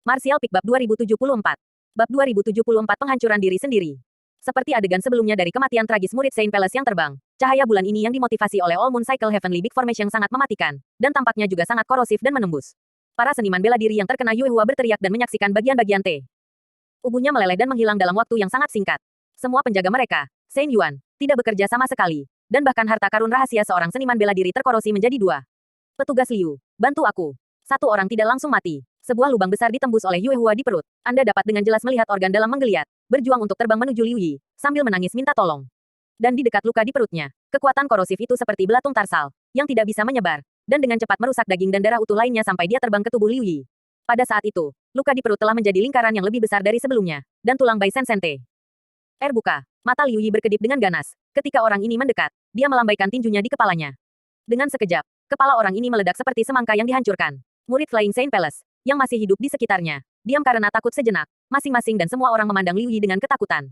Martial Peak Bab 2074. Bab 2074 Penghancuran Diri Sendiri. Seperti adegan sebelumnya dari kematian tragis murid Saint Palace yang terbang, cahaya bulan ini yang dimotivasi oleh All Moon Cycle Heavenly Big Formation sangat mematikan, dan tampaknya juga sangat korosif dan menembus. Para seniman bela diri yang terkena Yue Hua berteriak dan menyaksikan bagian-bagian T. Ubunya meleleh dan menghilang dalam waktu yang sangat singkat. Semua penjaga mereka, Saint Yuan, tidak bekerja sama sekali, dan bahkan harta karun rahasia seorang seniman bela diri terkorosi menjadi dua. Petugas Liu, bantu aku. Satu orang tidak langsung mati. Sebuah lubang besar ditembus oleh Yue Hua di perut. Anda dapat dengan jelas melihat organ dalam menggeliat, berjuang untuk terbang menuju Liu Yi, sambil menangis minta tolong. Dan di dekat luka di perutnya, kekuatan korosif itu seperti belatung tarsal, yang tidak bisa menyebar, dan dengan cepat merusak daging dan darah utuh lainnya sampai dia terbang ke tubuh Liu Yi. Pada saat itu, luka di perut telah menjadi lingkaran yang lebih besar dari sebelumnya, dan tulang Bai Sen Sente. Buka. Mata Liu Yi berkedip dengan ganas. Ketika orang ini mendekat, dia melambaikan tinjunya di kepalanya. Dengan sekejap, kepala orang ini meledak seperti semangka yang dihancurkan. Murid Flying Saint Palace, yang masih hidup di sekitarnya, diam karena takut sejenak. Masing-masing dan semua orang memandang Liu Yi dengan ketakutan.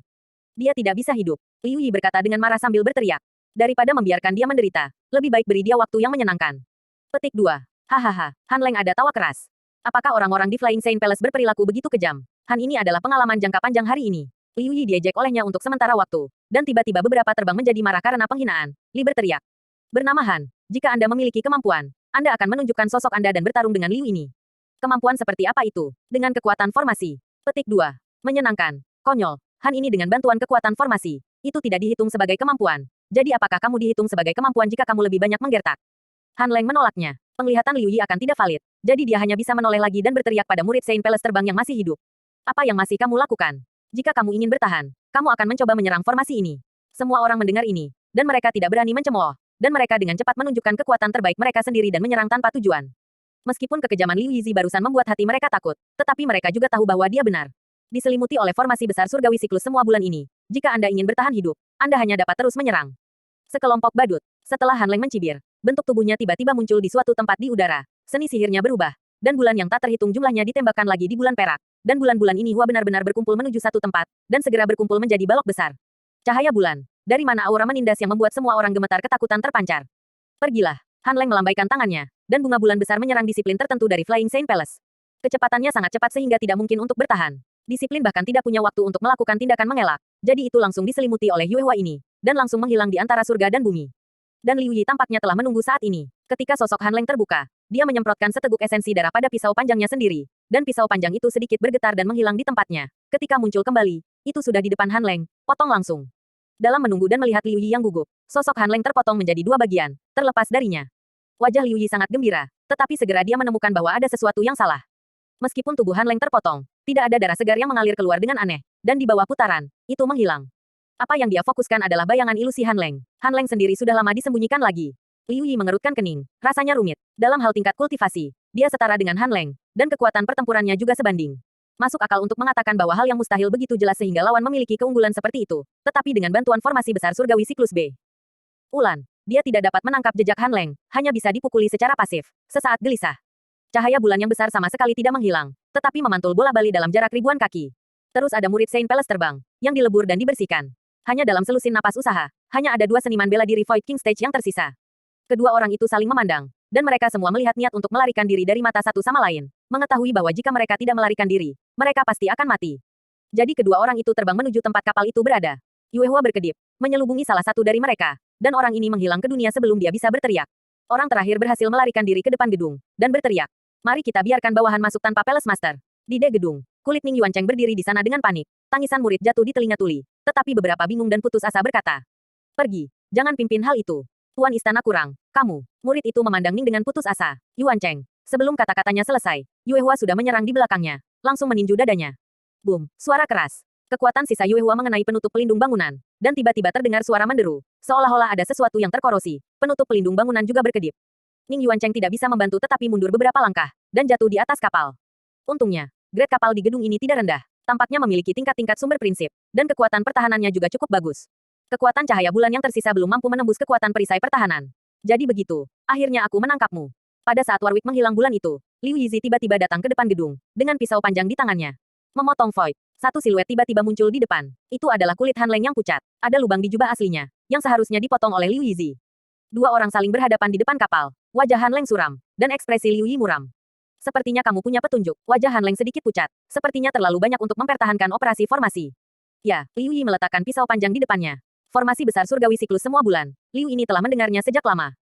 Dia tidak bisa hidup. Liu Yi berkata dengan marah sambil berteriak. Daripada membiarkan dia menderita, lebih baik beri dia waktu yang menyenangkan. Petik 2. Hahaha, Han Leng ada tawa keras. Apakah orang-orang di Flying Saint Palace berperilaku begitu kejam? Han ini adalah pengalaman jangka panjang hari ini. Liu Yi diejek olehnya untuk sementara waktu, dan tiba-tiba beberapa terbang menjadi marah karena penghinaan. Li berteriak. Bernama Han, jika Anda memiliki kemampuan, Anda akan menunjukkan sosok Anda dan bertarung dengan Liu ini. Kemampuan seperti apa itu? Dengan kekuatan formasi. Petik 2. Menyenangkan. Konyol. Han ini dengan bantuan kekuatan formasi. Itu tidak dihitung sebagai kemampuan. Jadi apakah kamu dihitung sebagai kemampuan jika kamu lebih banyak menggertak? Han Leng menolaknya. Penglihatan Liu Yi akan tidak valid. Jadi dia hanya bisa menoleh lagi dan berteriak pada murid Saint Palace terbang yang masih hidup. Apa yang masih kamu lakukan? Jika kamu ingin bertahan, kamu akan mencoba menyerang formasi ini. Semua orang mendengar ini, dan mereka tidak berani mencemooh. Dan mereka dengan cepat menunjukkan kekuatan terbaik mereka sendiri dan menyerang tanpa tujuan. Meskipun kekejaman Liu Yizi barusan membuat hati mereka takut, tetapi mereka juga tahu bahwa dia benar. Diselimuti oleh formasi besar surgawi siklus semua bulan ini, jika Anda ingin bertahan hidup, Anda hanya dapat terus menyerang. Sekelompok badut. Setelah Han Leng mencibir, bentuk tubuhnya tiba-tiba muncul di suatu tempat di udara. Seni sihirnya berubah, dan bulan yang tak terhitung jumlahnya ditembakkan lagi di bulan perak. Dan bulan-bulan ini Hua benar-benar berkumpul menuju satu tempat, dan segera berkumpul menjadi balok besar. Cahaya bulan. Dari mana aura menindas yang membuat semua orang gemetar ketakutan terpancar. Pergilah. Han Leng melambaikan tangannya, dan bunga bulan besar menyerang disiplin tertentu dari Flying Saint Palace. Kecepatannya sangat cepat sehingga tidak mungkin untuk bertahan. Disiplin bahkan tidak punya waktu untuk melakukan tindakan mengelak. Jadi itu langsung diselimuti oleh Yue Hua ini, dan langsung menghilang di antara surga dan bumi. Dan Liu Yi tampaknya telah menunggu saat ini. Ketika sosok Han Leng terbuka, dia menyemprotkan seteguk esensi darah pada pisau panjangnya sendiri, dan pisau panjang itu sedikit bergetar dan menghilang di tempatnya. Ketika muncul kembali, itu sudah di depan Han Leng, potong langsung. Dalam menunggu dan melihat Liu Yi yang gugup, sosok Han Leng terpotong menjadi dua bagian, terlepas darinya. Wajah Liu Yi sangat gembira, tetapi segera dia menemukan bahwa ada sesuatu yang salah. Meskipun tubuh Han Leng terpotong, tidak ada darah segar yang mengalir keluar dengan aneh, dan di bawah putaran, itu menghilang. Apa yang dia fokuskan adalah bayangan ilusi Han Leng. Han Leng sendiri sudah lama disembunyikan lagi. Liu Yi mengerutkan kening, rasanya rumit. Dalam hal tingkat kultivasi, dia setara dengan Han Leng, dan kekuatan pertempurannya juga sebanding. Masuk akal untuk mengatakan bahwa hal yang mustahil begitu jelas sehingga lawan memiliki keunggulan seperti itu, tetapi dengan bantuan formasi besar surgawi siklus B. Ulan, dia tidak dapat menangkap jejak Han Leng, hanya bisa dipukuli secara pasif. Sesaat gelisah. Cahaya bulan yang besar sama sekali tidak menghilang, tetapi memantul bola-balik dalam jarak ribuan kaki. Terus ada murid Saint Palace terbang, yang dilebur dan dibersihkan. Hanya dalam selusin napas usaha, hanya ada dua seniman bela diri Void King Stage yang tersisa. Kedua orang itu saling memandang, dan mereka semua melihat niat untuk melarikan diri dari mata satu sama lain, mengetahui bahwa jika mereka tidak melarikan diri, mereka pasti akan mati. Jadi kedua orang itu terbang menuju tempat kapal itu berada. Yue Hua berkedip, menyelubungi salah satu dari mereka, dan orang ini menghilang ke dunia sebelum dia bisa berteriak. Orang terakhir berhasil melarikan diri ke depan gedung, dan berteriak. Mari kita biarkan bawahan masuk tanpa Palace Master. Di gedung, kulit Ning Yuancheng berdiri di sana dengan panik. Tangisan murid jatuh di telinga Tuli, tetapi beberapa bingung dan putus asa berkata. Pergi, jangan pimpin hal itu. Tuan Istana kurang, kamu. Murid itu memandang Ning dengan putus asa. Yuancheng. Sebelum kata-katanya selesai, Yue Hua sudah menyerang di belakangnya, langsung meninju dadanya. Boom, suara keras. Kekuatan sisa Yue Hua mengenai penutup pelindung bangunan, dan tiba-tiba terdengar suara menderu, seolah-olah ada sesuatu yang terkorosi. Penutup pelindung bangunan juga berkedip. Ning Yuancheng tidak bisa membantu tetapi mundur beberapa langkah, dan jatuh di atas kapal. Untungnya, grade kapal di gedung ini tidak rendah, tampaknya memiliki tingkat-tingkat sumber prinsip, dan kekuatan pertahanannya juga cukup bagus. Kekuatan cahaya bulan yang tersisa belum mampu menembus kekuatan perisai pertahanan. Jadi begitu, akhirnya aku menangkapmu. Pada saat Warwick menghilang bulan itu, Liu Yizi tiba-tiba datang ke depan gedung, dengan pisau panjang di tangannya. Memotong Void. Satu siluet tiba-tiba muncul di depan. Itu adalah kulit Han Leng yang pucat. Ada lubang di jubah aslinya, yang seharusnya dipotong oleh Liu Yizi. Dua orang saling berhadapan di depan kapal. Wajah Han Leng suram, dan ekspresi Liu Yi muram. Sepertinya kamu punya petunjuk. Wajah Han Leng sedikit pucat. Sepertinya terlalu banyak untuk mempertahankan operasi formasi. Ya, Liu Yi meletakkan pisau panjang di depannya. Formasi besar surgawi siklus semua bulan. Liu ini telah mendengarnya sejak lama.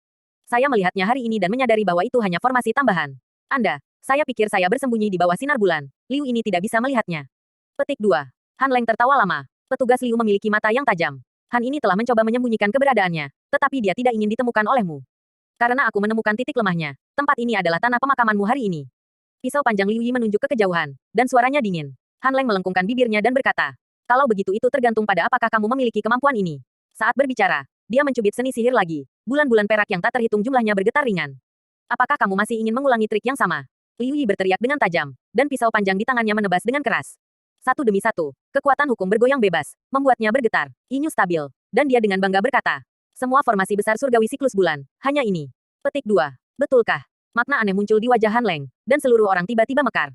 Saya melihatnya hari ini dan menyadari bahwa itu hanya formasi tambahan. Saya pikir saya bersembunyi di bawah sinar bulan. Liu ini tidak bisa melihatnya. Petik 2. Han Leng tertawa lama. Petugas Liu memiliki mata yang tajam. Han ini telah mencoba menyembunyikan keberadaannya, tetapi dia tidak ingin ditemukan olehmu. Karena aku menemukan titik lemahnya, tempat ini adalah tanah pemakamanmu hari ini. Pisau panjang Liu Yi menunjuk ke kejauhan, dan suaranya dingin. Han Leng melengkungkan bibirnya dan berkata, kalau begitu itu tergantung pada apakah kamu memiliki kemampuan ini. Saat berbicara, dia mencubit seni sihir lagi. Bulan-bulan perak yang tak terhitung jumlahnya bergetar ringan. Apakah kamu masih ingin mengulangi trik yang sama? Liu Yi berteriak dengan tajam, dan pisau panjang di tangannya menebas dengan keras. Satu demi satu, kekuatan hukum bergoyang bebas, membuatnya bergetar. Inyu stabil, dan dia dengan bangga berkata, semua formasi besar surgawi siklus bulan, hanya ini. Petik 2. Betulkah? Makna aneh muncul di wajah Han Leng, dan seluruh orang tiba-tiba mekar.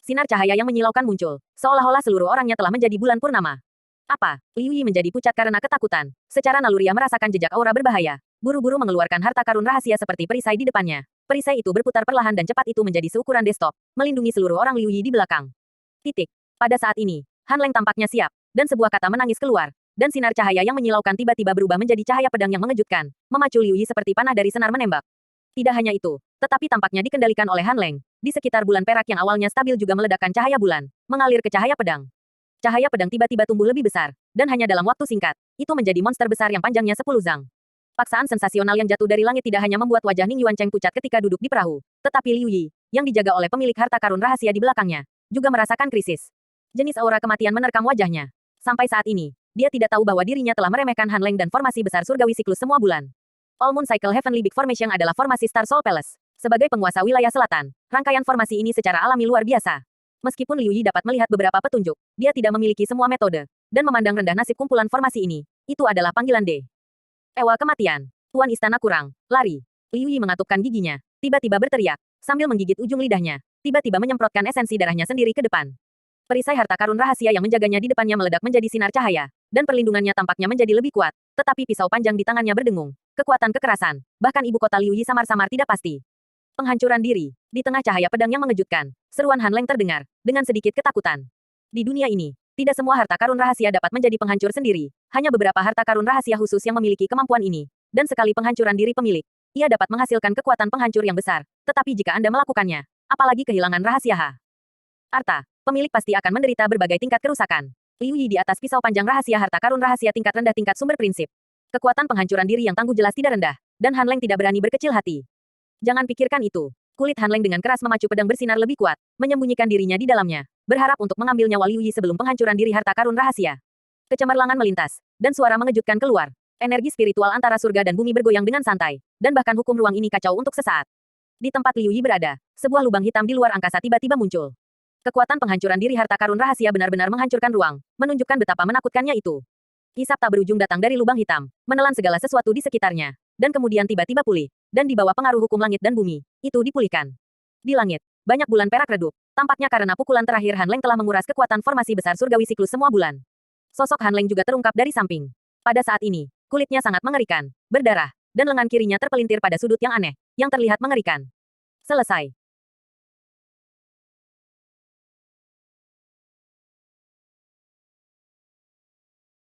Sinar cahaya yang menyilaukan muncul, seolah-olah seluruh orangnya telah menjadi bulan purnama. Apa? Liu Yi menjadi pucat karena ketakutan. Secara naluriah merasakan jejak aura berbahaya. Buru-buru mengeluarkan harta karun rahasia seperti perisai di depannya. Perisai itu berputar perlahan dan cepat itu menjadi seukuran desktop, melindungi seluruh orang Liu Yi di belakang. Titik. Pada saat ini, Han Leng tampaknya siap, dan sebuah kata menangis keluar. Dan sinar cahaya yang menyilaukan tiba-tiba berubah menjadi cahaya pedang yang mengejutkan, memacu Liu Yi seperti panah dari senar menembak. Tidak hanya itu, tetapi tampaknya dikendalikan oleh Han Leng. Di sekitar bulan perak yang awalnya stabil juga meledakkan cahaya bulan, mengalir ke cahaya pedang. Cahaya pedang tiba-tiba tumbuh lebih besar, dan hanya dalam waktu singkat, itu menjadi monster besar yang panjangnya 10 zang. Paksaan sensasional yang jatuh dari langit tidak hanya membuat wajah Ning Yuancheng pucat ketika duduk di perahu, tetapi Liu Yi, yang dijaga oleh pemilik harta karun rahasia di belakangnya, juga merasakan krisis. Jenis aura kematian menerkam wajahnya. Sampai saat ini, dia tidak tahu bahwa dirinya telah meremehkan Han Leng dan formasi besar surgawi siklus semua bulan. All Moon Cycle Heavenly Big Formation adalah formasi Star Soul Palace. Sebagai penguasa wilayah selatan, rangkaian formasi ini secara alami luar biasa. Meskipun Liu Yi dapat melihat beberapa petunjuk, dia tidak memiliki semua metode, dan memandang rendah nasib kumpulan formasi ini. Itu adalah panggilan D. Ewa kematian. Tuan istana kurang. Lari. Liu Yi mengatupkan giginya, tiba-tiba berteriak, sambil menggigit ujung lidahnya, tiba-tiba menyemprotkan esensi darahnya sendiri ke depan. Perisai harta karun rahasia yang menjaganya di depannya meledak menjadi sinar cahaya, dan perlindungannya tampaknya menjadi lebih kuat, tetapi pisau panjang di tangannya berdengung. Kekuatan kekerasan, bahkan ibu kota Liu Yi samar-samar tidak pasti. Penghancuran diri, di tengah cahaya pedang yang mengejutkan, seruan Han Leng terdengar, dengan sedikit ketakutan. Di dunia ini, tidak semua harta karun rahasia dapat menjadi penghancur sendiri, hanya beberapa harta karun rahasia khusus yang memiliki kemampuan ini, dan sekali penghancuran diri pemilik, ia dapat menghasilkan kekuatan penghancur yang besar, tetapi jika Anda melakukannya, apalagi kehilangan rahasia harta, pemilik pasti akan menderita berbagai tingkat kerusakan. Liu Yi di atas pisau panjang rahasia harta karun rahasia tingkat rendah tingkat sumber prinsip. Kekuatan penghancuran diri yang tangguh jelas tidak rendah, dan Han Leng tidak berani berkecil hati. Jangan pikirkan itu. Kulit Han Leng dengan keras memacu pedang bersinar lebih kuat, menyembunyikan dirinya di dalamnya, berharap untuk mengambil nyawa Liu Yi sebelum penghancuran diri harta karun rahasia. Kecemerlangan melintas, dan suara mengejutkan keluar. Energi spiritual antara surga dan bumi bergoyang dengan santai, dan bahkan hukum ruang ini kacau untuk sesaat. Di tempat Liu Yi berada, sebuah lubang hitam di luar angkasa tiba-tiba muncul. Kekuatan penghancuran diri harta karun rahasia benar-benar menghancurkan ruang, menunjukkan betapa menakutkannya itu. Hisap tak berujung datang dari lubang hitam, menelan segala sesuatu di sekitarnya, dan kemudian tiba-tiba pulih, dan di bawah pengaruh hukum langit dan bumi, itu dipulihkan. Di langit, banyak bulan perak redup, tampaknya karena pukulan terakhir Han Leng telah menguras kekuatan formasi besar surgawi siklus semua bulan. Sosok Han Leng juga terungkap dari samping. Pada saat ini, kulitnya sangat mengerikan, berdarah, dan lengan kirinya terpelintir pada sudut yang aneh, yang terlihat mengerikan. Selesai.